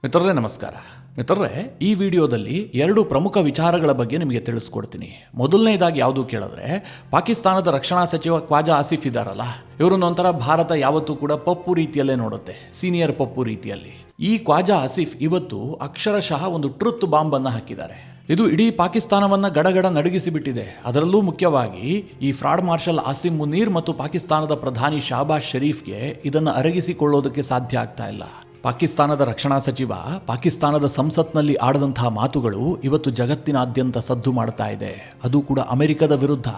ಮಿತ್ರರೇ ನಮಸ್ಕಾರ. ಮಿತ್ರರೇ, ಈ ವಿಡಿಯೋದಲ್ಲಿ ಎರಡು ಪ್ರಮುಖ ವಿಚಾರಗಳ ಬಗ್ಗೆ ನಿಮಗೆ ತಿಳಿಸ್ಕೊಡ್ತೀನಿ. ಮೊದಲನೇದಾಗಿ ಯಾವುದು ಕೇಳಿದ್ರೆ, ಪಾಕಿಸ್ತಾನದ ರಕ್ಷಣಾ ಸಚಿವ ಖ್ವಾಜಾ ಆಸಿಫ್ ಇದ್ದಾರಲ್ಲ, ಇವ್ರನ್ನೊಂಥರ ಭಾರತ ಯಾವತ್ತೂ ಕೂಡ ಪಪ್ಪು ರೀತಿಯಲ್ಲೇ ನೋಡುತ್ತೆ, ಸೀನಿಯರ್ ಪಪ್ಪು ರೀತಿಯಲ್ಲಿ. ಈ ಖ್ವಾಜಾ ಆಸಿಫ್ ಇವತ್ತು ಅಕ್ಷರಶಃ ಒಂದು ಟ್ರುತ್ ಬಾಂಬ್ ಅನ್ನು ಹಾಕಿದ್ದಾರೆ. ಇದು ಇಡೀ ಪಾಕಿಸ್ತಾನವನ್ನ ಗಡಗಡ ನಡುಗಿಸಿಬಿಟ್ಟಿದೆ. ಅದರಲ್ಲೂ ಮುಖ್ಯವಾಗಿ ಈ ಫ್ರಾಡ್ ಮಾರ್ಷಲ್ ಆಸಿಮ್ ಮುನೀರ್ ಮತ್ತು ಪಾಕಿಸ್ತಾನದ ಪ್ರಧಾನಿ ಶಹಬಾಜ್ ಶರೀಫ್ಗೆ ಇದನ್ನು ಅರಗಿಸಿಕೊಳ್ಳೋದಕ್ಕೆ ಸಾಧ್ಯ ಆಗ್ತಾ ಇಲ್ಲ. ಪಾಕಿಸ್ತಾನದ ರಕ್ಷಣಾ ಸಚಿವ ಪಾಕಿಸ್ತಾನದ ಸಂಸತ್ನಲ್ಲಿ ಆಡದಂತಹ ಮಾತುಗಳು ಇವತ್ತು ಜಗತ್ತಿನಾದ್ಯಂತ ಸದ್ದು ಮಾಡ್ತಾ ಇದೆ, ಅದು ಕೂಡ ಅಮೆರಿಕದ ವಿರುದ್ಧ.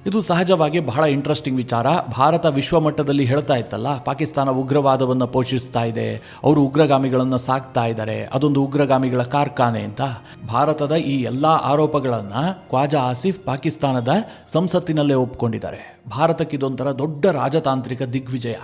ಇದು ಸಹಜವಾಗಿ ಬಹಳ ಇಂಟ್ರೆಸ್ಟಿಂಗ್ ವಿಚಾರ. ಭಾರತ ವಿಶ್ವ ಮಟ್ಟದಲ್ಲಿ ಹೇಳ್ತಾ ಇತ್ತಲ್ಲ, ಪಾಕಿಸ್ತಾನ ಉಗ್ರವಾದವನ್ನು ಪೋಷಿಸ್ತಾ ಇದೆ, ಅವರು ಉಗ್ರಗಾಮಿಗಳನ್ನು ಸಾಕ್ತಾ ಇದ್ದಾರೆ, ಅದೊಂದು ಉಗ್ರಗಾಮಿಗಳ ಕಾರ್ಖಾನೆ ಅಂತ. ಭಾರತದ ಈ ಎಲ್ಲ ಆರೋಪಗಳನ್ನು ಖ್ವಾಜಾ ಆಸಿಫ್ ಪಾಕಿಸ್ತಾನದ ಸಂಸತ್ತಿನಲ್ಲೇ ಒಪ್ಪಿಕೊಂಡಿದ್ದಾರೆ. ಭಾರತಕ್ಕಿದೊಂಥರ ದೊಡ್ಡ ರಾಜತಾಂತ್ರಿಕ ದಿಗ್ವಿಜಯ.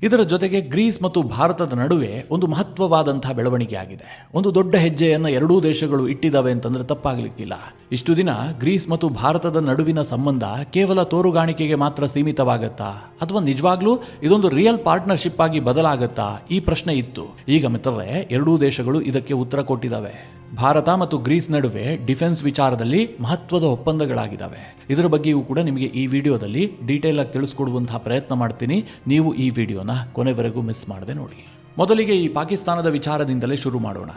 ಇದರ ಜೊತೆಗೆ ಗ್ರೀಸ್ ಮತ್ತು ಭಾರತದ ನಡುವೆ ಒಂದು ಮಹತ್ವವಾದಂತಹ ಬೆಳವಣಿಗೆ ಆಗಿದೆ. ಒಂದು ದೊಡ್ಡ ಹೆಜ್ಜೆಯನ್ನು ಎರಡೂ ದೇಶಗಳು ಇಟ್ಟಿದ್ದಾವೆ ಅಂತಂದ್ರೆ ತಪ್ಪಾಗಲಿಕ್ಕಿಲ್ಲ. ಇಷ್ಟು ದಿನ ಗ್ರೀಸ್ ಮತ್ತು ಭಾರತದ ನಡುವಿನ ಸಂಬಂಧ ಕೇವಲ ತೋರುಗಾಣಿಕೆಗೆ ಮಾತ್ರ ಸೀಮಿತವಾಗತ್ತಾ, ಅಥವಾ ನಿಜವಾಗ್ಲೂ ಇದೊಂದು ರಿಯಲ್ ಪಾರ್ಟ್ನರ್ಶಿಪ್ ಆಗಿ ಬದಲಾಗತ್ತಾ, ಈ ಪ್ರಶ್ನೆ ಇತ್ತು. ಈಗ ಮಿತ್ರರೇ, ಎರಡೂ ದೇಶಗಳು ಇದಕ್ಕೆ ಉತ್ತರ ಕೊಟ್ಟಿದ್ದಾವೆ. ಭಾರತ ಮತ್ತು ಗ್ರೀಸ್ ನಡುವೆ ಡಿಫೆನ್ಸ್ ವಿಚಾರದಲ್ಲಿ ಮಹತ್ವದ ಒಪ್ಪಂದಗಳಾಗಿದ್ದಾವೆ. ಇದರ ಬಗ್ಗೆಯೂ ಕೂಡ ನಿಮಗೆ ಈ ವಿಡಿಯೋದಲ್ಲಿ ಡೀಟೇಲ್ ಆಗಿ ತಿಳಿಸ್ಕೊಡುವಂತಹ ಪ್ರಯತ್ನ ಮಾಡ್ತೀನಿ. ನೀವು ಈ ವಿಡಿಯೋನ ಕೊನೆವರೆಗೂ ಮಿಸ್ ಮಾಡದೆ ನೋಡಿ. ಮೊದಲಿಗೆ ಈ ಪಾಕಿಸ್ತಾನದ ವಿಚಾರದಿಂದಲೇ ಶುರು ಮಾಡೋಣ.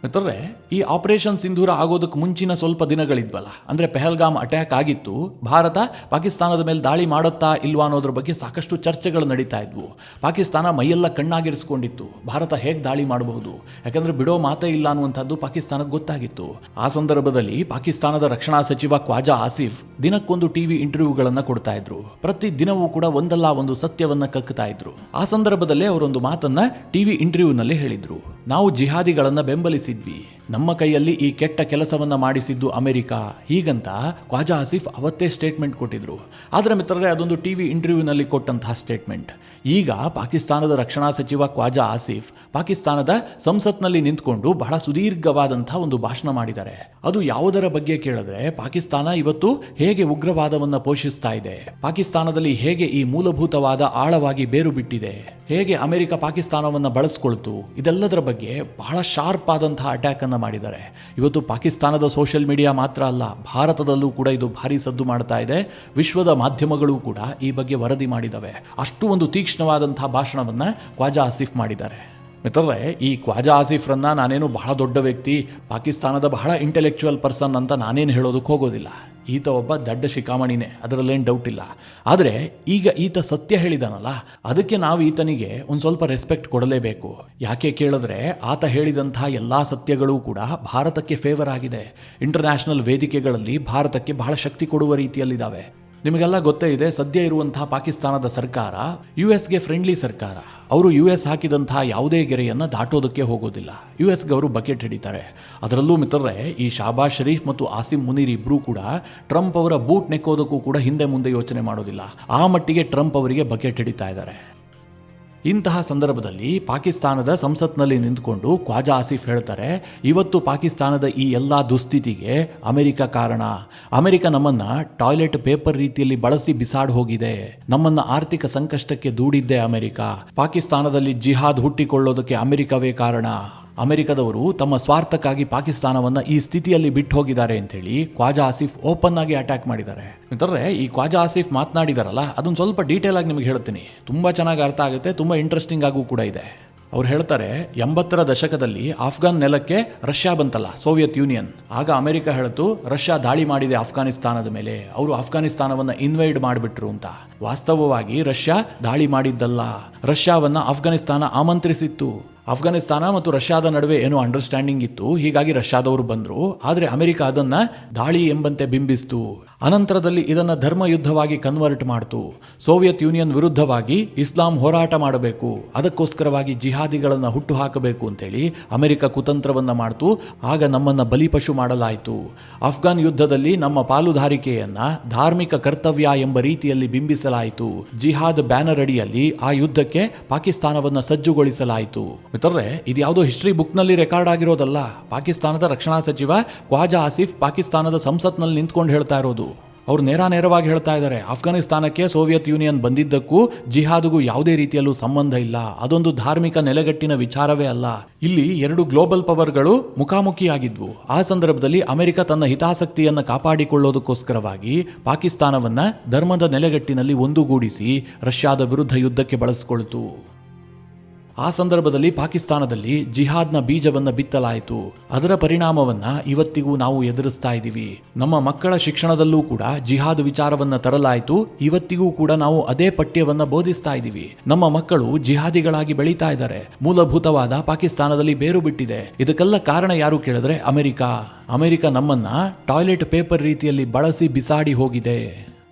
ಮಿತ್ರರೇ, ಈ ಆಪರೇಷನ್ ಸಿಂಧೂರ ಆಗೋದಕ್ಕೆ ಮುಂಚಿನ ಸ್ವಲ್ಪ ದಿನಗಳಿದ್ವಲ್ಲ, ಅಂದರೆ ಪೆಹಲ್ಗಾಮ್ ಅಟ್ಯಾಕ್ ಆಗಿತ್ತು. ಭಾರತ ಪಾಕಿಸ್ತಾನದ ಮೇಲೆ ದಾಳಿ ಮಾಡುತ್ತಾ ಇಲ್ವಾ ಅನ್ನೋದ್ರ ಬಗ್ಗೆ ಸಾಕಷ್ಟು ಚರ್ಚೆಗಳು ನಡೀತಾ ಇದ್ವು. ಪಾಕಿಸ್ತಾನ ಮೈಯೆಲ್ಲ ಕಣ್ಣಾಗಿರಿಸ್ಕೊಂಡಿತ್ತು, ಭಾರತ ಹೇಗೆ ದಾಳಿ ಮಾಡಬಹುದು, ಯಾಕಂದರೆ ಬಿಡೋ ಮಾತೇ ಇಲ್ಲ ಅನ್ನುವಂಥದ್ದು ಪಾಕಿಸ್ತಾನಕ್ಕೆ ಗೊತ್ತಾಗಿತ್ತು. ಆ ಸಂದರ್ಭದಲ್ಲಿ ಪಾಕಿಸ್ತಾನದ ರಕ್ಷಣಾ ಸಚಿವ ಖ್ವಾಜಾ ಆಸಿಫ್ ದಿನಕ್ಕೊಂದು ಟಿವಿ ಇಂಟರ್ವ್ಯೂಗಳನ್ನು ಕೊಡ್ತಾ ಇದ್ರು. ಪ್ರತಿ ದಿನವೂ ಕೂಡ ಒಂದಲ್ಲ ಒಂದು ಸತ್ಯವನ್ನ ಕಕ್ಕುತ್ತಾ ಇದ್ರು. ಆ ಸಂದರ್ಭದಲ್ಲೇ ಅವರೊಂದು ಮಾತನ್ನ ಟಿವಿ ಇಂಟರ್ವ್ಯೂನಲ್ಲಿ ಹೇಳಿದ್ರು, ನಾವು ಜಿಹಾದಿಗಳನ್ನು ಬೆಂಬಲಿಸಿದ್ವಿ, ನಮ್ಮ ಕೈಯಲ್ಲಿ ಈ ಕೆಟ್ಟ ಕೆಲಸವನ್ನ ಮಾಡಿಸಿದ್ದು ಅಮೆರಿಕ, ಹೀಗಂತ ಖ್ವಾಜಾ ಆಸಿಫ್ ಅವತ್ತೇ ಸ್ಟೇಟ್ಮೆಂಟ್ ಕೊಟ್ಟಿದ್ರು. ಆದರೆ ಮಿತ್ರರೇ, ಅದೊಂದು ಟಿವಿ ಇಂಟರ್ವ್ಯೂನಲ್ಲಿ ಕೊಟ್ಟಂತಹ ಸ್ಟೇಟ್ಮೆಂಟ್. ಈಗ ಪಾಕಿಸ್ತಾನದ ರಕ್ಷಣಾ ಸಚಿವ ಖ್ವಾಜಾ ಆಸಿಫ್ ಪಾಕಿಸ್ತಾನದ ಸಂಸತ್ನಲ್ಲಿ ನಿಂತ್ಕೊಂಡು ಬಹಳ ಸುದೀರ್ಘವಾದಂತಹ ಒಂದು ಭಾಷಣ ಮಾಡಿದ್ದಾರೆ. ಅದು ಯಾವುದರ ಬಗ್ಗೆ ಕೇಳಿದ್ರೆ, ಪಾಕಿಸ್ತಾನ ಇವತ್ತು ಹೇಗೆ ಉಗ್ರವಾದವನ್ನ ಪೋಷಿಸ್ತಾ ಇದೆ, ಪಾಕಿಸ್ತಾನದಲ್ಲಿ ಹೇಗೆ ಈ ಮೂಲಭೂತವಾದ ಆಳವಾಗಿ ಬೇರು ಬಿಟ್ಟಿದೆ, ಹೇಗೆ ಅಮೆರಿಕ ಪಾಕಿಸ್ತಾನವನ್ನ ಬಳಸ್ಕೊಳ್ತು, ಇದೆಲ್ಲದರ ಬಗ್ಗೆ ಬಹಳ ಶಾರ್ಪ್ ಆದಂತಹ ಅಟ್ಯಾಕ್ ಅನ್ನ ಮಾಡಿದ್ದಾರೆ. ಇವತ್ತು ಪಾಕಿಸ್ತಾನದ ಸೋಷಿಯಲ್ ಮೀಡಿಯಾ ಮಾತ್ರ ಅಲ್ಲ, ಭಾರತದಲ್ಲೂ ಕೂಡ ಇದು ಭಾರಿ ಸದ್ದು ಮಾಡ್ತಾ ಇದೆ. ವಿಶ್ವದ ಮಾಧ್ಯಮಗಳು ಕೂಡ ಈ ಬಗ್ಗೆ ವರದಿ ಮಾಡಿದವೆ. ಅಷ್ಟು ಒಂದು ತೀಕ್ಷ್ಣವಾದಂತಹ ಭಾಷಣವನ್ನ ಖ್ವಾಜಾ ಆಸಿಫ್ ಮಾಡಿದ್ದಾರೆ. ಮಿತ್ರರೇ, ಈ ಖ್ವಾಜಾ ಆಸಿಫ್ರನ್ನ ನಾನೇನು ಬಹಳ ದೊಡ್ಡ ವ್ಯಕ್ತಿ, ಪಾಕಿಸ್ತಾನದ ಬಹಳ ಇಂಟೆಲೆಕ್ಚುವಲ್ ಪರ್ಸನ್ ಅಂತ ನಾನೇನು ಹೇಳೋದಕ್ಕೆ ಹೋಗೋದಿಲ್ಲ. ಈತ ಒಬ್ಬ ದೊಡ್ಡ ಶಿಖಾಮಣಿನೇ, ಅದರಲ್ಲೇನು ಡೌಟ್ ಇಲ್ಲ. ಆದರೆ ಈಗ ಈತ ಸತ್ಯ ಹೇಳಿದಾನಲ್ಲ, ಅದಕ್ಕೆ ನಾವು ಈತನಿಗೆ ಒಂದು ಸ್ವಲ್ಪ ರೆಸ್ಪೆಕ್ಟ್ ಕೊಡಲೇಬೇಕು. ಯಾಕೆ ಕೇಳಿದ್ರೆ, ಆತ ಹೇಳಿದಂತಹ ಎಲ್ಲ ಸತ್ಯಗಳು ಕೂಡ ಭಾರತಕ್ಕೆ ಫೇವರ್ ಆಗಿದೆ. ಇಂಟರ್ನ್ಯಾಷನಲ್ ವೇದಿಕೆಗಳಲ್ಲಿ ಭಾರತಕ್ಕೆ ಬಹಳ ಶಕ್ತಿ ಕೊಡುವ ರೀತಿಯಲ್ಲಿದ್ದಾವೆ. ನಿಮಗೆಲ್ಲ ಗೊತ್ತೇ ಇದೆ, ಸದ್ಯ ಇರುವಂತಹ ಪಾಕಿಸ್ತಾನದ ಸರ್ಕಾರ ಯುಎಸ್ಗೆ ಫ್ರೆಂಡ್ಲಿ ಸರ್ಕಾರ. ಅವರು ಯುಎಸ್ ಹಾಕಿದಂತಹ ಯಾವುದೇ ಗೆರೆಯನ್ನು ದಾಟೋದಕ್ಕೆ ಹೋಗೋದಿಲ್ಲ. ಯುಎಸ್ಗೆ ಅವರು ಬಕೆಟ್ ಹಿಡಿತಾರೆ. ಅದರಲ್ಲೂ ಮಿತ್ರರೇ, ಈ ಶಹಬಾಜ್ ಶರೀಫ್ ಮತ್ತು ಆಸಿಮ್ ಮುನೀರ್ ಇಬ್ಬರೂ ಕೂಡ ಟ್ರಂಪ್ ಅವರ ಬೂಟ್ ನೆಕ್ಕೋದಕ್ಕೂ ಕೂಡ ಹಿಂದೆ ಮುಂದೆ ಯೋಚನೆ ಮಾಡೋದಿಲ್ಲ. ಆ ಮಟ್ಟಿಗೆ ಟ್ರಂಪ್ ಅವರಿಗೆ ಬಕೆಟ್ ಹಿಡಿತಾ ಇದ್ದಾರೆ. ಇಂತಹ ಸಂದರ್ಭದಲ್ಲಿ ಪಾಕಿಸ್ತಾನದ ಸಂಸತ್ನಲ್ಲಿ ನಿಂತುಕೊಂಡು ಖ್ವಾಜಾ ಆಸಿಫ್ ಹೇಳ್ತಾರೆ, ಇವತ್ತು ಪಾಕಿಸ್ತಾನದ ಈ ಎಲ್ಲ ದುಸ್ಥಿತಿಗೆ ಅಮೆರಿಕ ಕಾರಣ. ಅಮೆರಿಕ ನಮ್ಮನ್ನ ಟಾಯ್ಲೆಟ್ ಪೇಪರ್ ರೀತಿಯಲ್ಲಿ ಬಳಸಿ ಬಿಸಾಡ್ ಹೋಗಿದೆ. ನಮ್ಮನ್ನ ಆರ್ಥಿಕ ಸಂಕಷ್ಟಕ್ಕೆ ದೂಡಿದ್ದೇ ಅಮೆರಿಕ. ಪಾಕಿಸ್ತಾನದಲ್ಲಿ ಜಿಹಾದ್ ಹುಟ್ಟಿಕೊಳ್ಳೋದಕ್ಕೆ ಅಮೆರಿಕವೇ ಕಾರಣ. ಅಮೆರಿಕದವರು ತಮ್ಮ ಸ್ವಾರ್ಥಕ್ಕಾಗಿ ಪಾಕಿಸ್ತಾನವನ್ನ ಈ ಸ್ಥಿತಿಯಲ್ಲಿ ಬಿಟ್ಟು ಹೋಗಿದ್ದಾರೆ ಅಂತೇಳಿ ಖ್ವಾಜಾ ಆಸಿಫ್ ಓಪನ್ ಆಗಿ ಅಟ್ಯಾಕ್ ಮಾಡಿದ್ದಾರೆ. ಮಿತ್ರರೇ, ಈ ಖ್ವಾಜಾ ಆಸಿಫ್ ಮಾತನಾಡಿದಾರಲ್ಲ, ಅದೊಂದು ಸ್ವಲ್ಪ ಡೀಟೇಲ್ ಆಗಿ ನಿಮಗೆ ಹೇಳ್ತೀನಿ. ತುಂಬಾ ಚೆನ್ನಾಗಿ ಅರ್ಥ ಆಗುತ್ತೆ, ತುಂಬಾ ಇಂಟ್ರೆಸ್ಟಿಂಗ್ ಆಗೂ ಕೂಡ ಇದೆ. ಅವ್ರು ಹೇಳ್ತಾರೆ, 80ರ ದಶಕದಲ್ಲಿ ಆಫ್ಘಾನ್ ನೆಲಕ್ಕೆ ರಷ್ಯಾ ಬಂತಲ್ಲ, ಸೋವಿಯತ್ ಯೂನಿಯನ್. ಆಗ ಅಮೆರಿಕ ಹೇಳಿತು, ರಷ್ಯಾ ದಾಳಿ ಮಾಡಿದೆ ಅಫ್ಘಾನಿಸ್ತಾನದ ಮೇಲೆ, ಅವರು ಅಫ್ಘಾನಿಸ್ತಾನವನ್ನು ಇನ್ವೈಡ್ ಮಾಡಿಬಿಟ್ರು ಅಂತ. ವಾಸ್ತವವಾಗಿ ರಷ್ಯಾ ದಾಳಿ ಮಾಡಿದ್ದಲ್ಲ, ರಷ್ಯಾವನ್ನ ಅಫ್ಘಾನಿಸ್ತಾನ ಆಮಂತ್ರಿಸಿತ್ತು. ಅಫ್ಘಾನಿಸ್ತಾನ ಮತ್ತು ರಷ್ಯಾದ ನಡುವೆ ಏನೋ ಅಂಡರ್ಸ್ಟ್ಯಾಂಡಿಂಗ್ ಇತ್ತು, ಹೀಗಾಗಿ ರಷ್ಯಾದವರು ಬಂದರು. ಆದರೆ ಅಮೆರಿಕ ಅದನ್ನ ದಾಳಿ ಎಂಬಂತೆ ಬಿಂಬಿಸ್ತು. ಅನಂತರದಲ್ಲಿ ಇದನ್ನು ಧರ್ಮ ಯುದ್ಧವಾಗಿ ಕನ್ವರ್ಟ್ ಮಾಡ್ತು. ಸೋವಿಯತ್ ಯೂನಿಯನ್ ವಿರುದ್ಧವಾಗಿ ಇಸ್ಲಾಂ ಹೋರಾಟ ಮಾಡಬೇಕು, ಅದಕ್ಕೋಸ್ಕರವಾಗಿ ಜಿಹಾದಿಗಳನ್ನು ಹುಟ್ಟು ಹಾಕಬೇಕು ಅಂತೇಳಿ ಅಮೆರಿಕ ಕುತಂತ್ರವನ್ನು ಮಾಡ್ತು. ಆಗ ನಮ್ಮನ್ನು ಬಲಿಪಶು ಮಾಡಲಾಯಿತು. ಅಫ್ಘಾನ್ ಯುದ್ಧದಲ್ಲಿ ನಮ್ಮ ಪಾಲುದಾರಿಕೆಯನ್ನ ಧಾರ್ಮಿಕ ಕರ್ತವ್ಯ ಎಂಬ ರೀತಿಯಲ್ಲಿ ಬಿಂಬಿಸಲಾಯಿತು. ಜಿಹಾದ್ ಬ್ಯಾನರ್ ಅಡಿಯಲ್ಲಿ ಆ ಯುದ್ಧಕ್ಕೆ ಪಾಕಿಸ್ತಾನವನ್ನು ಸಜ್ಜುಗೊಳಿಸಲಾಯಿತು. ಮಿತ್ರರೇ, ಇದು ಯಾವುದೋ ಹಿಸ್ಟ್ರಿ ಬುಕ್ನಲ್ಲಿ ರೆಕಾರ್ಡ್ ಆಗಿರೋದಲ್ಲ. ಪಾಕಿಸ್ತಾನದ ರಕ್ಷಣಾ ಸಚಿವ ಖ್ವಾಜಾ ಆಸಿಫ್ ಪಾಕಿಸ್ತಾನದ ಸಂಸತ್ನಲ್ಲಿ ನಿಂತ್ಕೊಂಡು ಹೇಳ್ತಾ ಇರೋದು. ಅವ್ರು ನೇರವಾಗಿ ಹೇಳ್ತಾ ಇದ್ದಾರೆ, ಅಫ್ಘಾನಿಸ್ತಾನಕ್ಕೆ ಸೋವಿಯತ್ ಯೂನಿಯನ್ ಬಂದಿದ್ದಕ್ಕೂ ಜಿಹಾದ್ಗೂ ಯಾವುದೇ ರೀತಿಯಲ್ಲೂ ಸಂಬಂಧ ಇಲ್ಲ, ಅದೊಂದು ಧಾರ್ಮಿಕ ನೆಲೆಗಟ್ಟಿನ ವಿಚಾರವೇ ಅಲ್ಲ. ಇಲ್ಲಿ ಎರಡು ಗ್ಲೋಬಲ್ ಪವರ್ಗಳು ಮುಖಾಮುಖಿಯಾಗಿದ್ವು. ಆ ಸಂದರ್ಭದಲ್ಲಿ ಅಮೆರಿಕ ತನ್ನ ಹಿತಾಸಕ್ತಿಯನ್ನು ಕಾಪಾಡಿಕೊಳ್ಳೋದಕ್ಕೋಸ್ಕರವಾಗಿ ಪಾಕಿಸ್ತಾನವನ್ನ ಧರ್ಮದ ನೆಲೆಗಟ್ಟಿನಲ್ಲಿ ಒಂದುಗೂಡಿಸಿ ರಷ್ಯಾದ ವಿರುದ್ಧ ಯುದ್ಧಕ್ಕೆ ಬಳಸಿಕೊಳ್ತು. ಆ ಸಂದರ್ಭದಲ್ಲಿ ಪಾಕಿಸ್ತಾನದಲ್ಲಿ ಜಿಹಾದ್ನ ಬೀಜವನ್ನ ಬಿತ್ತಲಾಯಿತು. ಅದರ ಪರಿಣಾಮವನ್ನ ಇವತ್ತಿಗೂ ನಾವು ಎದುರಿಸ್ತಾ ಇದ್ದೀವಿ. ನಮ್ಮ ಮಕ್ಕಳ ಶಿಕ್ಷಣದಲ್ಲೂ ಕೂಡ ಜಿಹಾದ್ ವಿಚಾರವನ್ನ ತರಲಾಯಿತು. ಇವತ್ತಿಗೂ ಕೂಡ ನಾವು ಅದೇ ಪಠ್ಯವನ್ನ ಬೋಧಿಸ್ತಾ ಇದ್ದೀವಿ. ನಮ್ಮ ಮಕ್ಕಳು ಜಿಹಾದಿಗಳಾಗಿ ಬೆಳೀತಾ ಇದ್ದಾರೆ. ಮೂಲಭೂತವಾದ ಪಾಕಿಸ್ತಾನದಲ್ಲಿ ಬೇರು ಬಿಟ್ಟಿದೆ. ಇದಕ್ಕೆಲ್ಲ ಕಾರಣ ಯಾರು ಕೇಳಿದ್ರೆ ಅಮೆರಿಕ ನಮ್ಮನ್ನ ಟಾಯ್ಲೆಟ್ ಪೇಪರ್ ರೀತಿಯಲ್ಲಿ ಬಳಸಿ ಬಿಸಾಡಿ ಹೋಗಿದೆ.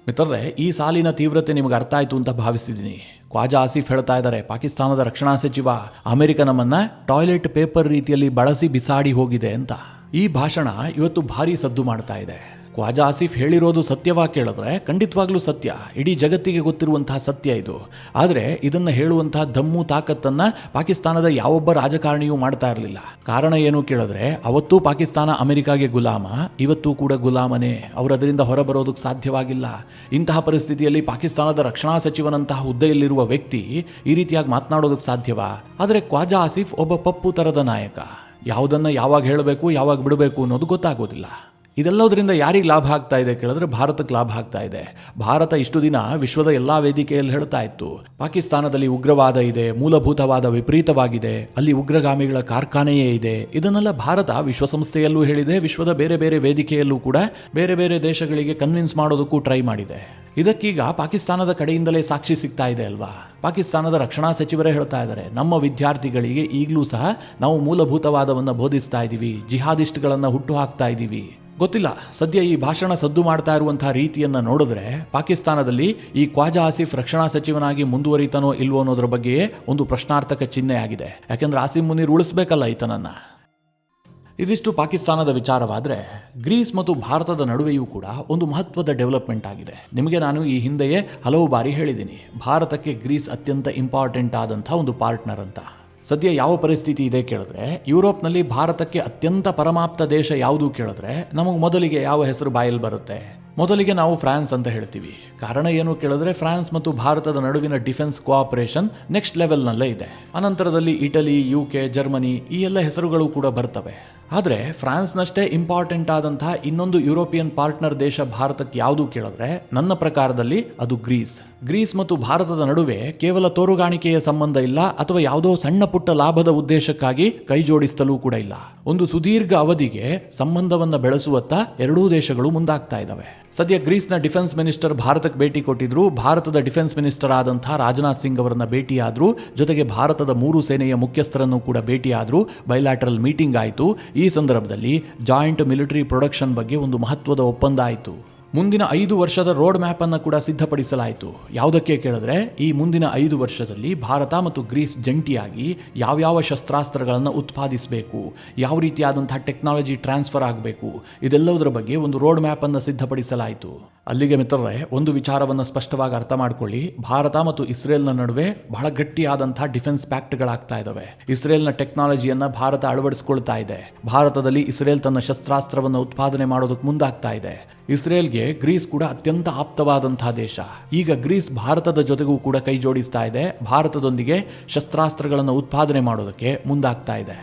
ಮಿತ್ರರೇ, ಈ ಸಾಲಿನ ತೀವ್ರತೆ ನಿಮಗೆ ಅರ್ಥ ಆಯ್ತು ಅಂತ ಭಾವಿಸಿದ್ದೀನಿ. ಖ್ವಾಜಾ ಆಸಿಫ್ ಹೇಳ್ತಾ ಇದ್ದಾರೆ, ಪಾಕಿಸ್ತಾನದ ರಕ್ಷಣಾ ಸಚಿವ, ಅಮೆರಿಕ ನಮ್ಮನ್ನ ಟಾಯ್ಲೆಟ್ ಪೇಪರ್ ರೀತಿಯಲ್ಲಿ ಬಳಸಿ ಬಿಸಾಡಿ ಹೋಗಿದೆ ಅಂತ. ಈ ಭಾಷಣ ಇವತ್ತು ಭಾರಿ ಸದ್ದು ಮಾಡ್ತಾ ಇದೆ. ಖ್ವಾಜಾ ಆಸಿಫ್ ಹೇಳಿರೋದು ಸತ್ಯವಾಗಿ ಕೇಳಿದ್ರೆ ಖಂಡಿತವಾಗ್ಲೂ ಸತ್ಯ, ಇಡೀ ಜಗತ್ತಿಗೆ ಗೊತ್ತಿರುವಂತಹ ಸತ್ಯ ಇದು. ಆದರೆ ಇದನ್ನು ಹೇಳುವಂತಹ ದಮ್ಮು ತಾಕತ್ತನ್ನ ಪಾಕಿಸ್ತಾನದ ಯಾವೊಬ್ಬ ರಾಜಕಾರಣಿಯೂ ಮಾಡ್ತಾ ಇರಲಿಲ್ಲ. ಕಾರಣ ಏನು ಕೇಳಿದ್ರೆ, ಅವತ್ತೂ ಪಾಕಿಸ್ತಾನ ಅಮೆರಿಕಾಗೆ ಗುಲಾಮ, ಇವತ್ತೂ ಕೂಡ ಗುಲಾಮನೇ. ಅವರು ಅದರಿಂದ ಹೊರಬರೋದಕ್ಕೆ ಸಾಧ್ಯವಾಗಿಲ್ಲ. ಇಂತಹ ಪರಿಸ್ಥಿತಿಯಲ್ಲಿ ಪಾಕಿಸ್ತಾನದ ರಕ್ಷಣಾ ಸಚಿವನಂತಹ ಹುದ್ದೆಯಲ್ಲಿರುವ ವ್ಯಕ್ತಿ ಈ ರೀತಿಯಾಗಿ ಮಾತನಾಡೋದಕ್ಕೆ ಸಾಧ್ಯವಾ? ಆದರೆ ಖ್ವಾಜಾ ಆಸಿಫ್ ಒಬ್ಬ ಪಪ್ಪು ತರದ ನಾಯಕ. ಯಾವುದನ್ನು ಯಾವಾಗ ಹೇಳಬೇಕು, ಯಾವಾಗ ಬಿಡಬೇಕು ಅನ್ನೋದು ಗೊತ್ತಾಗೋದಿಲ್ಲ. ಇದೆಲ್ಲದರಿಂದ ಯಾರಿಗೆ ಲಾಭ ಆಗ್ತಾ ಇದೆ ಕೇಳಿದ್ರೆ ಭಾರತಕ್ಕೆ ಲಾಭ ಆಗ್ತಾ ಇದೆ. ಭಾರತ ಇಷ್ಟು ದಿನ ವಿಶ್ವದ ಎಲ್ಲ ವೇದಿಕೆಯಲ್ಲಿ ಹೇಳ್ತಾ ಇತ್ತು, ಪಾಕಿಸ್ತಾನದಲ್ಲಿ ಉಗ್ರವಾದ ಇದೆ, ಮೂಲಭೂತವಾದ ವಿಪರೀತವಾಗಿದೆ, ಅಲ್ಲಿ ಉಗ್ರಗಾಮಿಗಳ ಕಾರ್ಖಾನೆಯೇ ಇದೆ. ಇದನ್ನೆಲ್ಲ ಭಾರತ ವಿಶ್ವಸಂಸ್ಥೆಯಲ್ಲೂ ಹೇಳಿದೆ, ವಿಶ್ವದ ಬೇರೆ ಬೇರೆ ವೇದಿಕೆಯಲ್ಲೂ ಕೂಡ ಬೇರೆ ಬೇರೆ ದೇಶಗಳಿಗೆ ಕನ್ವಿನ್ಸ್ ಮಾಡೋದಕ್ಕೂ ಟ್ರೈ ಮಾಡಿದೆ. ಇದಕ್ಕೀಗ ಪಾಕಿಸ್ತಾನದ ಕಡೆಯಿಂದಲೇ ಸಾಕ್ಷಿ ಸಿಗ್ತಾ ಇದೆ ಅಲ್ವಾ? ಪಾಕಿಸ್ತಾನದ ರಕ್ಷಣಾ ಸಚಿವರೇ ಹೇಳ್ತಾ ಇದ್ದಾರೆ, ನಮ್ಮ ವಿದ್ಯಾರ್ಥಿಗಳಿಗೆ ಈಗಲೂ ಸಹ ನಾವು ಮೂಲಭೂತವಾದವನ್ನು ಬೋಧಿಸ್ತಾ ಇದ್ದೀವಿ, ಜಿಹಾದಿಸ್ಟ್ಗಳನ್ನು ಹುಟ್ಟು ಹಾಕ್ತಾ ಇದ್ದೀವಿ. ಗೊತ್ತಿಲ್ಲ, ಸದ್ಯ ಈ ಭಾಷಣ ಸದ್ದು ಮಾಡ್ತಾ ಇರುವಂತಹ ರೀತಿಯನ್ನು ನೋಡಿದ್ರೆ ಪಾಕಿಸ್ತಾನದಲ್ಲಿ ಈ ಖ್ವಾಜಾ ಆಸಿಫ್ ರಕ್ಷಣಾ ಸಚಿವನಾಗಿ ಮುಂದುವರಿತಾನೋ ಇಲ್ವೋ ಅನ್ನೋದ್ರ ಬಗ್ಗೆಯೇ ಒಂದು ಪ್ರಶ್ನಾರ್ಥಕ ಚಿಹ್ನೆ ಆಗಿದೆ. ಯಾಕೆಂದ್ರೆ ಆಸಿಮ್ ಮುನೀರ್ ಉಳಿಸ್ಬೇಕಲ್ಲ ಈತನನ್ನ. ಇದಿಷ್ಟು ಪಾಕಿಸ್ತಾನದ ವಿಚಾರವಾದರೆ, ಗ್ರೀಸ್ ಮತ್ತು ಭಾರತದ ನಡುವೆಯೂ ಕೂಡ ಒಂದು ಮಹತ್ವದ ಡೆವಲಪ್ಮೆಂಟ್ ಆಗಿದೆ. ನಿಮಗೆ ನಾನು ಈ ಹಿಂದೆಯೇ ಹಲವು ಬಾರಿ ಹೇಳಿದ್ದೀನಿ, ಭಾರತಕ್ಕೆ ಗ್ರೀಸ್ ಅತ್ಯಂತ ಇಂಪಾರ್ಟೆಂಟ್ ಆದಂಥ ಒಂದು ಪಾರ್ಟ್ನರ್ ಅಂತ. ಸದ್ಯ ಯಾವ ಪರಿಸ್ಥಿತಿ ಇದೆ ಕೇಳಿದ್ರೆ, ಯುರೋಪ್ನಲ್ಲಿ ಭಾರತಕ್ಕೆ ಅತ್ಯಂತ ಪರಮಾಪ್ತ ದೇಶ ಯಾವುದು ಕೇಳಿದ್ರೆ ನಮಗೆ ಮೊದಲಿಗೆ ಯಾವ ಹೆಸರು ಬಾಯಲ್ಲಿ ಬರುತ್ತೆ? ಮೊದಲಿಗೆ ನಾವು ಫ್ರಾನ್ಸ್ ಅಂತ ಹೇಳ್ತೀವಿ. ಕಾರಣ ಏನು ಕೇಳಿದ್ರೆ, ಫ್ರಾನ್ಸ್ ಮತ್ತು ಭಾರತದ ನಡುವಿನ ಡಿಫೆನ್ಸ್ ಕೋಆಪರೇಷನ್ ನೆಕ್ಸ್ಟ್ ಲೆವೆಲ್ನಲ್ಲೇ ಇದೆ. ಅನಂತರದಲ್ಲಿ ಇಟಲಿ, UK, ಜರ್ಮನಿ ಈ ಎಲ್ಲ ಹೆಸರುಗಳು ಕೂಡ ಬರ್ತವೆ. ಆದರೆ ಫ್ರಾನ್ಸ್ನಷ್ಟೇ ಇಂಪಾರ್ಟೆಂಟ್ ಆದಂತಹ ಇನ್ನೊಂದು ಯುರೋಪಿಯನ್ ಪಾರ್ಟ್ನರ್ ದೇಶ ಭಾರತಕ್ಕೆ ಯಾವುದು ಕೇಳಿದ್ರೆ ನನ್ನ ಪ್ರಕಾರದಲ್ಲಿ ಅದು ಗ್ರೀಸ್ ಮತ್ತು ಭಾರತದ ನಡುವೆ ಕೇವಲ ತೋರುಗಾಣಿಕೆಯ ಸಂಬಂಧ ಇಲ್ಲ, ಅಥವಾ ಯಾವುದೋ ಸಣ್ಣ ಪುಟ್ಟ ಲಾಭದ ಉದ್ದೇಶಕ್ಕಾಗಿ ಕೈ ಜೋಡಿಸಲೂ ಕೂಡ ಇಲ್ಲ. ಒಂದು ಸುದೀರ್ಘ ಅವಧಿಗೆ ಸಂಬಂಧವನ್ನು ಬೆಳೆಸುವತ್ತ ಎರಡೂ ದೇಶಗಳು ಮುಂದಾಗ್ತಾ ಇದ್ದಾವೆ. ಸದ್ಯ ಗ್ರೀಸ್ನ ಡಿಫೆನ್ಸ್ ಮಿನಿಸ್ಟರ್ ಭಾರತಕ್ಕೆ ಭೇಟಿ ಕೊಟ್ಟಿದ್ರು. ಭಾರತದ ಡಿಫೆನ್ಸ್ ಮಿನಿಸ್ಟರ್ ಆದಂತಹ ರಾಜನಾಥ್ ಸಿಂಗ್ ಅವರನ್ನ ಭೇಟಿಯಾದ್ರು. ಜೊತೆಗೆ ಭಾರತದ 3 ಸೇನೆಯ ಮುಖ್ಯಸ್ಥರನ್ನು ಕೂಡ ಭೇಟಿಯಾದ್ರು. ಬೈಲ್ಯಾಟರಲ್ ಮೀಟಿಂಗ್ ಆಯಿತು. ಈ ಸಂದರ್ಭದಲ್ಲಿ ಜಾಯಿಂಟ್ ಮಿಲಿಟರಿ ಪ್ರೊಡಕ್ಷನ್ ಬಗ್ಗೆ ಒಂದು ಮಹತ್ವದ ಒಪ್ಪಂದ ಆಯಿತು. ಮುಂದಿನ 5 ವರ್ಷದ ರೋಡ್ ಮ್ಯಾಪ್ ಅನ್ನು ಕೂಡ ಸಿದ್ಧಪಡಿಸಲಾಯಿತು. ಯಾವುದಕ್ಕೆ ಕೇಳಿದ್ರೆ, ಈ ಮುಂದಿನ 5 ವರ್ಷದಲ್ಲಿ ಭಾರತ ಮತ್ತು ಗ್ರೀಸ್ ಜಂಟಿಯಾಗಿ ಯಾವ್ಯಾವ ಶಸ್ತ್ರಾಸ್ತ್ರಗಳನ್ನು ಉತ್ಪಾದಿಸಬೇಕು, ಯಾವ ರೀತಿಯಾದಂತಹ ಟೆಕ್ನಾಲಜಿ ಟ್ರಾನ್ಸ್ಫರ್ ಆಗಬೇಕು, ಇದೆಲ್ಲದರ ಬಗ್ಗೆ ಒಂದು ರೋಡ್ ಮ್ಯಾಪ್ ಅನ್ನು ಸಿದ್ಧಪಡಿಸಲಾಯಿತು. ಅಲ್ಲಿಗೆ ಮಿತ್ರರೇ, ಒಂದು ವಿಚಾರವನ್ನು ಸ್ಪಷ್ಟವಾಗಿ ಅರ್ಥ ಮಾಡ್ಕೊಳ್ಳಿ. ಭಾರತ ಮತ್ತು ಇಸ್ರೇಲ್ನ ನಡುವೆ ಬಹಳ ಗಟ್ಟಿಯಾದಂತಹ ಡಿಫೆನ್ಸ್ ಪ್ಯಾಕ್ಟ್ಗಳಾಗ್ತಾ ಇದ್ದಾವೆ. ಇಸ್ರೇಲ್ನ ಟೆಕ್ನಾಲಜಿಯನ್ನ ಭಾರತ ಅಳವಡಿಸಿಕೊಳ್ತಾ ಇದೆ. ಭಾರತದಲ್ಲಿ ಇಸ್ರೇಲ್ ತನ್ನ ಶಸ್ತ್ರಾಸ್ತ್ರವನ್ನು ಉತ್ಪಾದನೆ ಮಾಡೋದಕ್ಕೆ ಮುಂದಾಗ್ತಾ ಇದೆ. ಇಸ್ರೇಲ್ಗೆ ಗ್ರೀಸ್ ಕೂಡ ಅತ್ಯಂತ ಆಪ್ತವಾದಂತಹ ದೇಶ. ಈಗ ಗ್ರೀಸ್ ಭಾರತದ ಜೊತೆಗೂ ಕೂಡ ಕೈ ಜೋಡಿಸ್ತಾ ಇದೆ. ಭಾರತದೊಂದಿಗೆ ಶಸ್ತ್ರಾಸ್ತ್ರಗಳನ್ನು ಉತ್ಪಾದನೆ ಮಾಡೋದಕ್ಕೆ ಮುಂದಾಗ್ತಾ ಇದೆ.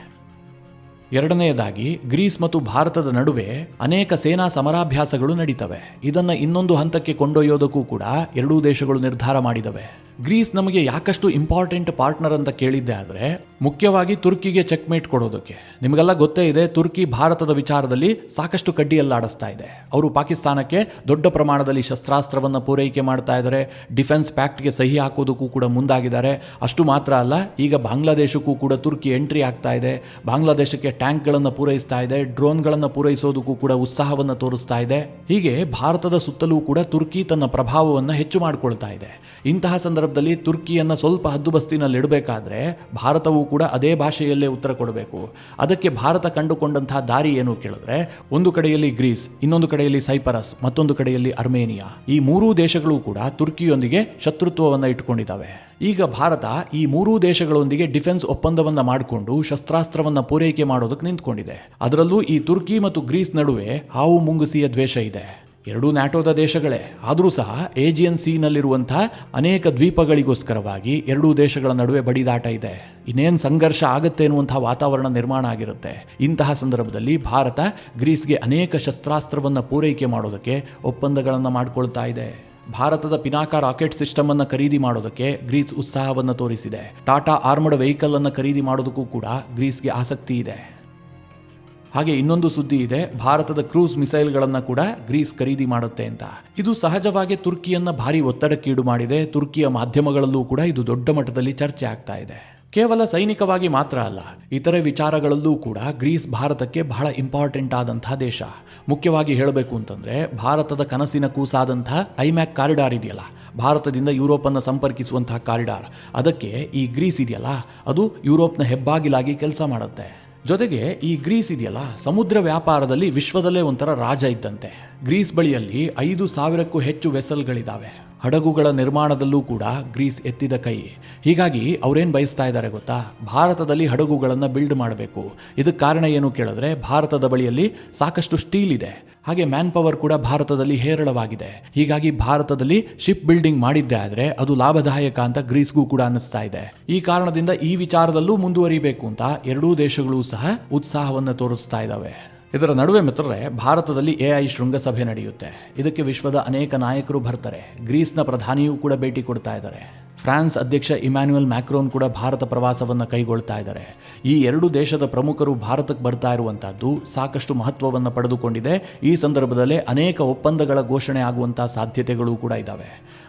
ಎರಡನೆಯದಾಗಿ, ಗ್ರೀಸ್ ಮತ್ತು ಭಾರತದ ನಡುವೆ ಅನೇಕ ಸೇನಾ ಸಮರಾಭ್ಯಾಸಗಳು ನಡೀತವೆ. ಇದನ್ನು ಇನ್ನೊಂದು ಹಂತಕ್ಕೆ ಕೊಂಡೊಯ್ಯೋದಕ್ಕೂ ಕೂಡ ಎರಡೂ ದೇಶಗಳು ನಿರ್ಧಾರ ಮಾಡಿದವೆ. ಗ್ರೀಸ್ ನಮಗೆ ಯಾಕಷ್ಟು ಇಂಪಾರ್ಟೆಂಟ್ ಪಾರ್ಟ್ನರ್ ಅಂತ ಕೇಳಿದ್ದೆ ಆದರೆ, ಮುಖ್ಯವಾಗಿ ತುರ್ಕಿಗೆ ಚೆಕ್ಮೇಟ್ ಕೊಡೋದಕ್ಕೆ. ನಿಮಗೆಲ್ಲ ಗೊತ್ತೇ ಇದೆ, ತುರ್ಕಿ ಭಾರತದ ವಿಚಾರದಲ್ಲಿ ಸಾಕಷ್ಟು ಕಡ್ಡಿಯಲ್ಲಾಡಿಸ್ತಾ ಇದೆ. ಅವರು ಪಾಕಿಸ್ತಾನಕ್ಕೆ ದೊಡ್ಡ ಪ್ರಮಾಣದಲ್ಲಿ ಶಸ್ತ್ರಾಸ್ತ್ರವನ್ನು ಪೂರೈಕೆ ಮಾಡ್ತಾ ಇದ್ದಾರೆ. ಡಿಫೆನ್ಸ್ ಪ್ಯಾಕ್ಟ್ಗೆ ಸಹಿ ಹಾಕೋದಕ್ಕೂ ಕೂಡ ಮುಂದಾಗಿದ್ದಾರೆ. ಅಷ್ಟು ಮಾತ್ರ ಅಲ್ಲ, ಈಗ ಬಾಂಗ್ಲಾದೇಶಕ್ಕೂ ಕೂಡ ತುರ್ಕಿ ಎಂಟ್ರಿ ಆಗ್ತಾ ಇದೆ. ಬಾಂಗ್ಲಾದೇಶಕ್ಕೆ ಟ್ಯಾಂಕ್ಗಳನ್ನು ಪೂರೈಸ್ತಾ ಇದೆ. ಡ್ರೋನ್ಗಳನ್ನು ಪೂರೈಸೋದಕ್ಕೂ ಕೂಡ ಉತ್ಸಾಹವನ್ನು ತೋರಿಸ್ತಾ ಇದೆ. ಹೀಗೆ ಭಾರತದ ಸುತ್ತಲೂ ಕೂಡ ತುರ್ಕಿ ತನ್ನ ಪ್ರಭಾವವನ್ನು ಹೆಚ್ಚು ಮಾಡಿಕೊಳ್ತಾ ಇದೆ. ಇಂತಹ ಸಂದರ್ಭದಲ್ಲಿ ತುರ್ಕಿಯನ್ನು ಸ್ವಲ್ಪ ಹದ್ದುಬಸ್ತಿನಲ್ಲಿ ಇಡಬೇಕಾದ್ರೆ ಭಾರತವು ಕೂಡ ಅದೇ ಭಾಷೆಯಲ್ಲೇ ಉತ್ತರ ಕೊಡಬೇಕು. ಅದಕ್ಕೆ ಭಾರತ ಕಂಡುಕೊಂಡಂತಹ ದಾರಿ ಏನು ಕೇಳಿದ್ರೆ, ಒಂದು ಕಡೆಯಲ್ಲಿ ಗ್ರೀಸ್, ಇನ್ನೊಂದು ಕಡೆಯಲ್ಲಿ ಸೈಪರಸ್, ಮತ್ತೊಂದು ಕಡೆಯಲ್ಲಿ ಅರ್ಮೇನಿಯಾ. ಈ 3 ದೇಶಗಳು ಕೂಡ ತುರ್ಕಿಯೊಂದಿಗೆ ಶತ್ರುತ್ವವನ್ನು ಇಟ್ಟುಕೊಂಡಿದ್ದಾವೆ. ಈಗ ಭಾರತ ಈ 3 ದೇಶಗಳೊಂದಿಗೆ ಡಿಫೆನ್ಸ್ ಒಪ್ಪಂದವನ್ನು ಮಾಡಿಕೊಂಡು ಶಸ್ತ್ರಾಸ್ತ್ರವನ್ನು ಪೂರೈಕೆ ಮಾಡೋದಕ್ಕೆ ನಿಂತ್ಕೊಂಡಿದೆ. ಅದರಲ್ಲೂ ಈ ತುರ್ಕಿ ಮತ್ತು ಗ್ರೀಸ್ ನಡುವೆ ಹಾವು ಮುಂಗುಸಿಯ ದ್ವೇಷ ಇದೆ. ಎರಡೂ ನ್ಯಾಟೋದ ದೇಶಗಳೇ, ಆದರೂ ಸಹ ಏಜಿಯನ್ ಸೀನಲ್ಲಿರುವಂಥ ಅನೇಕ ದ್ವೀಪಗಳಿಗೋಸ್ಕರವಾಗಿ ಎರಡೂ ದೇಶಗಳ ನಡುವೆ ಬಡಿದಾಟ ಇದೆ. ಇನ್ನೇನು ಸಂಘರ್ಷ ಆಗುತ್ತೆ ಎನ್ನುವಂಥ ವಾತಾವರಣ ನಿರ್ಮಾಣ ಆಗಿರುತ್ತೆ. ಇಂತಹ ಸಂದರ್ಭದಲ್ಲಿ ಭಾರತ ಗ್ರೀಸ್ಗೆ ಅನೇಕ ಶಸ್ತ್ರಾಸ್ತ್ರವನ್ನು ಪೂರೈಕೆ ಮಾಡೋದಕ್ಕೆ ಒಪ್ಪಂದಗಳನ್ನು ಮಾಡಿಕೊಳ್ತಾ ಇದೆ. ಭಾರತದ ಪಿನಾಕ ರಾಕೆಟ್ ಸಿಸ್ಟಮ್ ಅನ್ನು ಖರೀದಿ ಮಾಡೋದಕ್ಕೆ ಗ್ರೀಸ್ ಉತ್ಸಾಹವನ್ನು ತೋರಿಸಿದೆ. ಟಾಟಾ ಆರ್ಮಡ್ ವೆಹಿಕಲ್ ಅನ್ನು ಖರೀದಿ ಮಾಡೋದಕ್ಕೂ ಕೂಡ ಗ್ರೀಸ್ಗೆ ಆಸಕ್ತಿ ಇದೆ. ಹಾಗೆ ಇನ್ನೊಂದು ಸುದ್ದಿ ಇದೆ, ಭಾರತದ ಕ್ರೂಸ್ ಮಿಸೈಲ್ಗಳನ್ನು ಕೂಡ ಗ್ರೀಸ್ ಖರೀದಿ ಮಾಡುತ್ತೆ ಅಂತ. ಇದು ಸಹಜವಾಗಿ ತುರ್ಕಿಯನ್ನ ಭಾರಿ ಒತ್ತಡಕ್ಕೀಡು ಮಾಡಿದೆ. ತುರ್ಕಿಯ ಮಾಧ್ಯಮಗಳಲ್ಲೂ ಕೂಡ ಇದು ದೊಡ್ಡ ಮಟ್ಟದಲ್ಲಿ ಚರ್ಚೆ ಆಗ್ತಾ ಇದೆ. ಕೇವಲ ಸೈನಿಕವಾಗಿ ಮಾತ್ರ ಅಲ್ಲ, ಇತರೆ ವಿಚಾರಗಳಲ್ಲೂ ಕೂಡ ಗ್ರೀಸ್ ಭಾರತಕ್ಕೆ ಬಹಳ ಇಂಪಾರ್ಟೆಂಟ್ ಆದಂತಹ ದೇಶ. ಮುಖ್ಯವಾಗಿ ಹೇಳಬೇಕು ಅಂತಂದರೆ, ಭಾರತದ ಕನಸಿನ ಕೂಸಾದಂತಹ ಐಮ್ಯಾಕ್ ಕಾರಿಡಾರ್ ಇದೆಯಲ್ಲ, ಭಾರತದಿಂದ ಯುರೋಪನ್ನು ಸಂಪರ್ಕಿಸುವಂತಹ ಕಾರಿಡಾರ್, ಅದಕ್ಕೆ ಈ ಗ್ರೀಸ್ ಇದೆಯಲ್ಲ, ಅದು ಯುರೋಪ್ನ ಹೆಬ್ಬಾಗಿಲಾಗಿ ಕೆಲಸ ಮಾಡುತ್ತೆ. ಜೊತೆಗೆ ಈ ಗ್ರೀಸ್ ಇದೆಯಲ್ಲ, ಸಮುದ್ರ ವ್ಯಾಪಾರದಲ್ಲಿ ವಿಶ್ವದಲ್ಲೇ ಒಂಥರ ರಾಜ ಇದ್ದಂತೆ. ಗ್ರೀಸ್ ಬಳಿಯಲ್ಲಿ 5,000ಕ್ಕೂ ಹೆಚ್ಚು ವೆಸಲ್ಗಳಿದ್ದಾವೆ. ಹಡಗುಗಳ ನಿರ್ಮಾಣದಲ್ಲೂ ಕೂಡ ಗ್ರೀಸ್ ಎತ್ತಿದ ಕೈ. ಹೀಗಾಗಿ ಅವರೇನು ಬಯಸ್ತಾ ಇದ್ದಾರೆ ಗೊತ್ತಾ, ಭಾರತದಲ್ಲಿ ಹಡಗುಗಳನ್ನು ಬಿಲ್ಡ್ ಮಾಡಬೇಕು. ಇದಕ್ಕೆ ಕಾರಣ ಏನು ಕೇಳಿದ್ರೆ, ಭಾರತದ ಬಳಿಯಲ್ಲಿ ಸಾಕಷ್ಟು ಸ್ಟೀಲ್ ಇದೆ, ಹಾಗೆ ಮ್ಯಾನ್ ಪವರ್ ಕೂಡ ಭಾರತದಲ್ಲಿ ಹೇರಳವಾಗಿದೆ. ಹೀಗಾಗಿ ಭಾರತದಲ್ಲಿ ಶಿಪ್ ಬಿಲ್ಡಿಂಗ್ ಮಾಡಿದ್ದೆ ಆದರೆ ಅದು ಲಾಭದಾಯಕ ಅಂತ ಗ್ರೀಸ್ಗೂ ಕೂಡ ಅನ್ನಿಸ್ತಾ ಇದೆ. ಈ ಕಾರಣದಿಂದ ಈ ವಿಚಾರದಲ್ಲೂ ಮುಂದುವರಿಬೇಕು ಅಂತ ಎರಡೂ ದೇಶಗಳು ಸಹ ಉತ್ಸಾಹವನ್ನು ತೋರಿಸ್ತಾ ಇದ್ದಾವೆ. ಇದರ ನಡುವೆ ಮಿತ್ರರೇ, ಭಾರತದಲ್ಲಿ AI ಶೃಂಗಸಭೆ ನಡೆಯುತ್ತೆ. ಇದಕ್ಕೆ ವಿಶ್ವದ ಅನೇಕ ನಾಯಕರು ಬರ್ತಾರೆ. ಗ್ರೀಸ್ನ ಪ್ರಧಾನಿಯೂ ಕೂಡ ಭೇಟಿ ಕೊಡ್ತಾ ಇದ್ದಾರೆ. ಫ್ರಾನ್ಸ್ ಅಧ್ಯಕ್ಷ ಇಮ್ಯಾನ್ಯುಯಲ್ ಮ್ಯಾಕ್ರೋನ್ ಕೂಡ ಭಾರತ ಪ್ರವಾಸವನ್ನು ಕೈಗೊಳ್ತಾ ಇದ್ದಾರೆ. ಈ ಎರಡು ದೇಶದ ಪ್ರಮುಖರು ಭಾರತಕ್ಕೆ ಬರ್ತಾ ಇರುವಂತಹದ್ದು ಸಾಕಷ್ಟು ಮಹತ್ವವನ್ನು ಪಡೆದುಕೊಂಡಿದೆ. ಈ ಸಂದರ್ಭದಲ್ಲೇ ಅನೇಕ ಒಪ್ಪಂದಗಳ ಘೋಷಣೆ ಆಗುವಂಥ ಸಾಧ್ಯತೆಗಳು ಕೂಡ ಇದ್ದಾವೆ.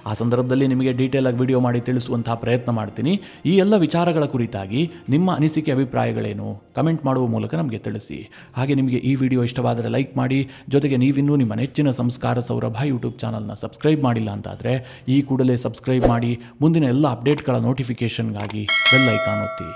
ಆ ಸಂದರ್ಭದಲ್ಲಿ ನಿಮಗೆ ಡೀಟೇಲ್ ಆಗಿ ವಿಡಿಯೋ ಮಾಡಿ ತಿಳಿಸುವಂತಹ ಪ್ರಯತ್ನ ಮಾಡ್ತೀನಿ. ಈ ಎಲ್ಲ ವಿಚಾರಗಳ ಕುರಿತಾಗಿ ನಿಮ್ಮ ಅನಿಸಿಕೆ ಅಭಿಪ್ರಾಯಗಳೇನು ಕಮೆಂಟ್ ಮಾಡುವ ಮೂಲಕ ನಮಗೆ ತಿಳಿಸಿ. ಹಾಗೆ ನಿಮಗೆ ಈ ವಿಡಿಯೋ ಇಷ್ಟವಾದರೆ ಲೈಕ್ ಮಾಡಿ. ಜೊತೆಗೆ ನೀವಿನ್ನೂ ನಿಮ್ಮ ನೆಚ್ಚಿನ ಸಂಸ್ಕಾರ ಸೌರಭ ಯೂಟ್ಯೂಬ್ ಚಾನಲ್ನ ಸಬ್ಸ್ಕ್ರೈಬ್ ಮಾಡಿಲ್ಲ ಅಂತಾದರೆ ಈ ಕೂಡಲೇ ಸಬ್ಸ್ಕ್ರೈಬ್ ಮಾಡಿ. ಮುಂದಿನ ಎಲ್ಲ ಅಪ್ಡೇಟ್ಗಳ ನೋಟಿಫಿಕೇಷನ್ಗಾಗಿ ಬೆಲ್ ಐಕಾನ್ ಒತ್ತಿ.